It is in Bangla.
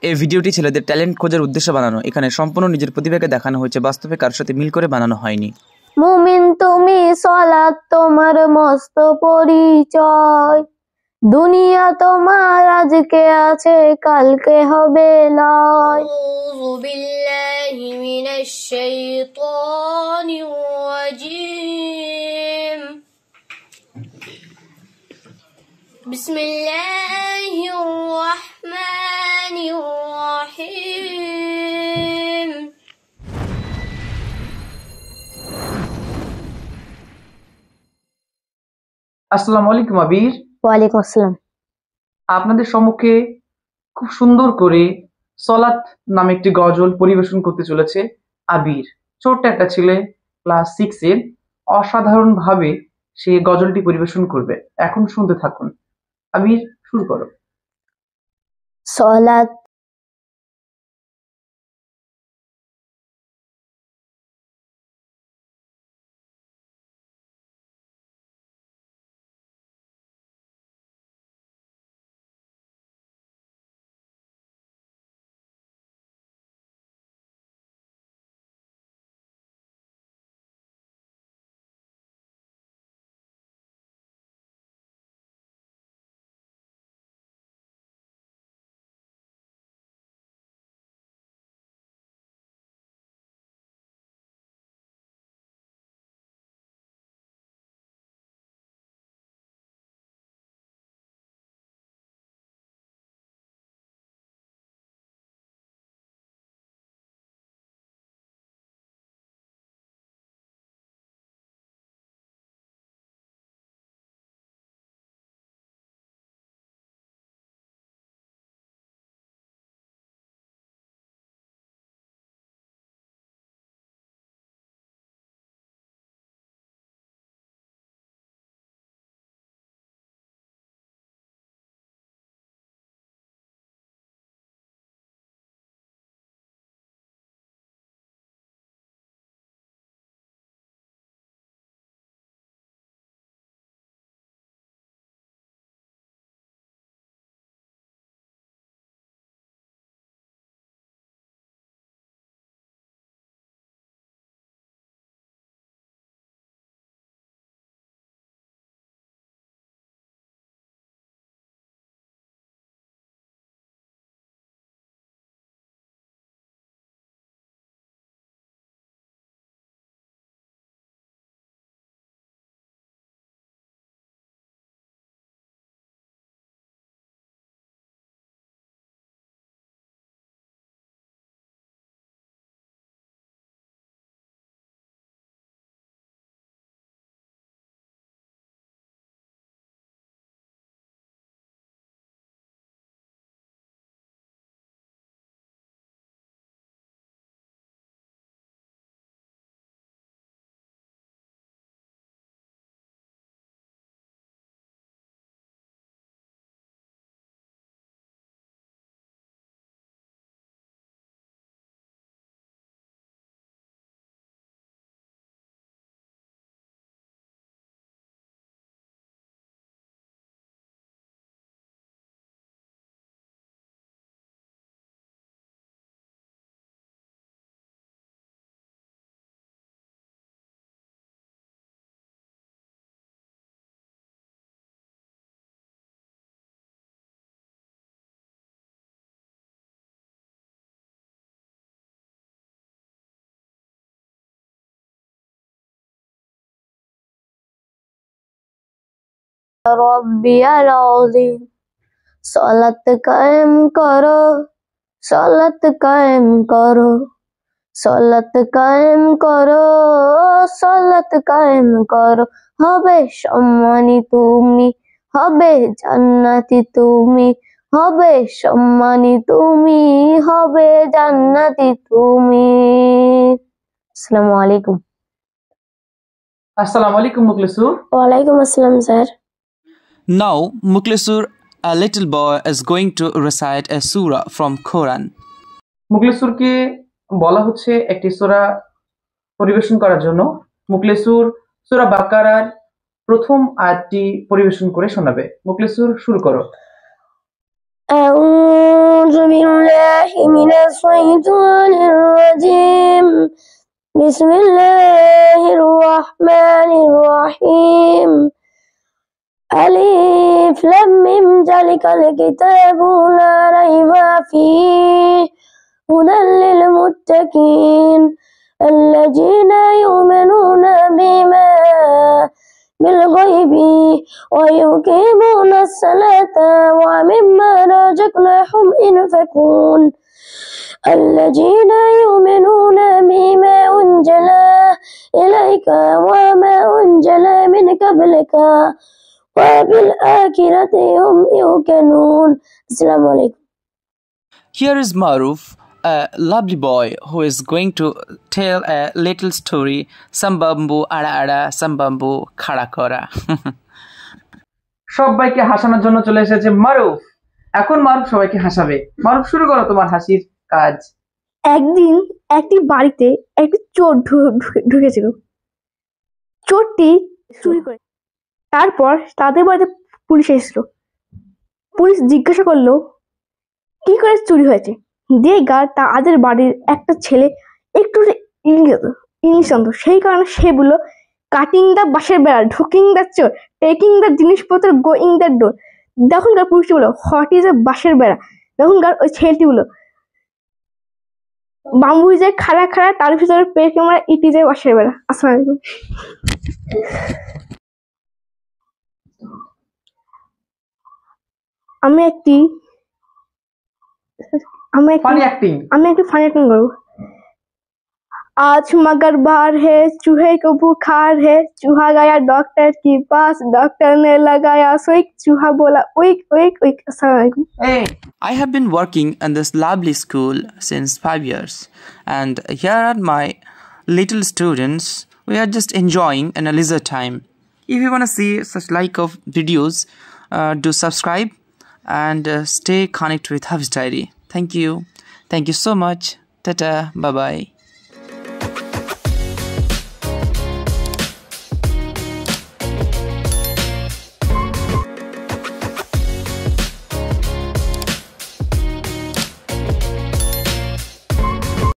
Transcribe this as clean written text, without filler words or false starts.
এই ভিডিওটি ছেলেদের ট্যালেন্ট খোঁজার উদ্দেশ্যে বানানো। এখানে সম্পূর্ণ নিজের প্রতিভাকে দেখানো হয়েছে, বাস্তবে কারোর সাথে মিল করে বানানো হয়নি। মুমিন তুমি, সালাত তোমার মস্ত পরিচয়। দুনিয়া তোমার আজকে আছে, কালকে হবে লয়। আউযু বিল্লাহি মিনাশ শাইতানির রাজীম। বিসমিল্লাহির রাহমানির রাহিম। আসসালামু আলাইকুম আবির। ওয়ালাইকুম আসসালাম। আপনাদের সম্মুখে খুব সুন্দর করে সলাত নামে একটি গজল পরিবেশন করতে চলেছে আবির। ছোট্ট একটা ছেলে, ক্লাস 6 এর। অসাধারণ ভাবে সে গজলটি পরিবেশন করবে। এখন শুনতে থাকুন। আবির, শুরু করো। সালাত রব্বিয়াল আযীম। সালাত কায়েম করো, সালাত কায়েম করো, সালাত কায়েম করো, সালাত কায়েম করো। হবে সম্মানী তুমি, হবে জান্নাতি তুমি, হবে সম্মানী তুমি, হবে জান্নাতি তুমি। আসসালামু আলাইকুম। আসসালামু আলাইকুম মুখলিসুর। ওয়ালাইকুম আসসালাম sir. Now, Muklesur, a little boy, is going to recite a surah from Quran. মুখলিসুরকে বলা হচ্ছে একটি সূরা পরিবেশন করার জন্য। মুখলিসুর সূরা বাকারার প্রথম আয়াতটি পরিবেশন করে শোনাবে। মুখলিসুর, শুরু করো। أعوذ بالله من الشيطان الرجيم بسم الله الرحمن الرحيم ألف لام ميم ذلك الكتاب لا ريب فيه هدى للمتقين الذين يؤمنون بما بالغيب ويقيمون الصلاة ومما رزقناهم ينفقون الذين يؤمنون بما أنزل إليك وما أنزل من قبلك وبالآخرة هم يوقنون. Assalamu alaikum. Here is Maruf, a lovely boy who is going to tell a little story, Sambambu Ada Ada Sambambu Khara Kora. সবাইকে হাসানোর জন্য চলে এসেছে মারুফ। এখন মারুফ সবাইকে হাসাবে। মারুফ, শুরু করো তোমার হাসির কাজ। একদিন একটি বাড়িতে একটি চোর ঢুকেছিল। চোরটি চুরি করে, তারপর তাদের বাড়িতে পুলিশ এসেছিল। পুলিশ জিজ্ঞাসা করলো কি করে চুরি হয়েছে। দিয়ে তাদের বাড়ির একটা ছেলে একটু ইংলিশ জানতো, সেই কারণে সে বললো কাটিং দ্য বাঁশের বেড়া, ঢুকিং দ্য চোর, টেকিং দ্য জিনিসপত্র, গোয়িং দ্য ডোর। তখনকার পুলিশটি বললো হোয়াট ইজ এ বাঁশের বেড়া। তখনকার ওই ছেলেটি বললো বাম্বু যে খাড়া খাড়া, তার ভিতরে পেট ক্যামেরা, ইটি যে বাঁশের বেড়া। আসসালামু আলাইকুম। আমি একটি ফানি অ্যাক্টিং করবো। आज मगर बाहर है, चूहे को बुखार है, चूहा गया डॉक्टर के पास, डॉक्टर ने लगाया सुई, चूहा बोला उइक उइक उइक। अस्सलाम वालेकुम। I have been working in this lovely school since 5 years, and here are my little students. We are just enjoying in a leisure time. If you want to see such like of videos, do subscribe and stay connected with Hafiz Diary. Thank you so much. Tata, bye bye.